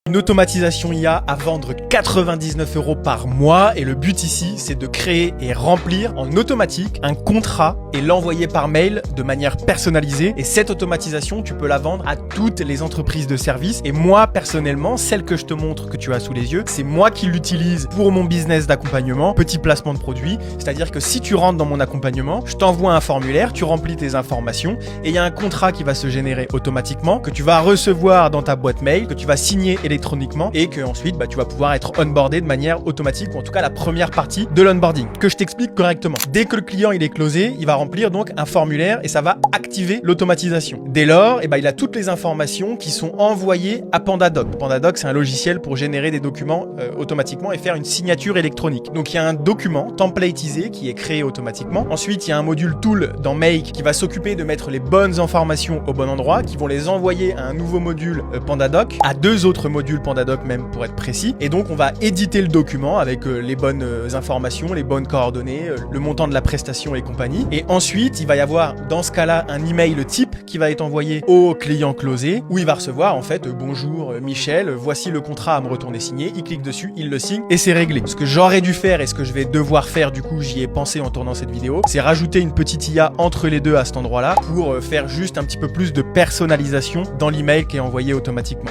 Une automatisation IA à vendre 99 € par mois et le but ici c'est de créer et remplir en automatique un contrat et l'envoyer par mail de manière personnalisée et cette automatisation tu peux la vendre à toutes les entreprises de services et moi personnellement celle que je te montre que tu as sous les yeux c'est moi qui l'utilise pour mon business d'accompagnement, petit placement de produits, c'est-à-dire que si tu rentres dans mon accompagnement, je t'envoie un formulaire, tu remplis tes informations et il y a un contrat qui va se générer automatiquement que tu vas recevoir dans ta boîte mail, que tu vas signer électroniquement et que ensuite tu vas pouvoir être onboardé de manière automatique ou en tout cas la première partie de l'onboarding que je t'explique correctement. Dès que le client il est closé, il va remplir donc un formulaire et ça va activer l'automatisation. Dès lors, il a toutes les informations qui sont envoyées à PandaDoc. PandaDoc c'est un logiciel pour générer des documents automatiquement et faire une signature électronique. Donc il y a un document templatisé qui est créé automatiquement. Ensuite il y a un module tool dans Make qui va s'occuper de mettre les bonnes informations au bon endroit, qui vont les envoyer à un nouveau module PandaDoc, à deux autres modules PandaDoc même pour être précis. Et donc on va éditer le document avec les bonnes informations, les bonnes coordonnées, le montant de la prestation et compagnie. Et ensuite il va y avoir dans ce cas-là un email type qui va être envoyé au client closé où il va recevoir en fait bonjour Michel, voici le contrat à me retourner signé. Il clique dessus, il le signe et c'est réglé. Ce que j'aurais dû faire et ce que je vais devoir faire du coup, j'y ai pensé en tournant cette vidéo, c'est rajouter une petite IA entre les deux à cet endroit-là pour faire juste un petit peu plus de personnalisation dans l'email qui est envoyé automatiquement.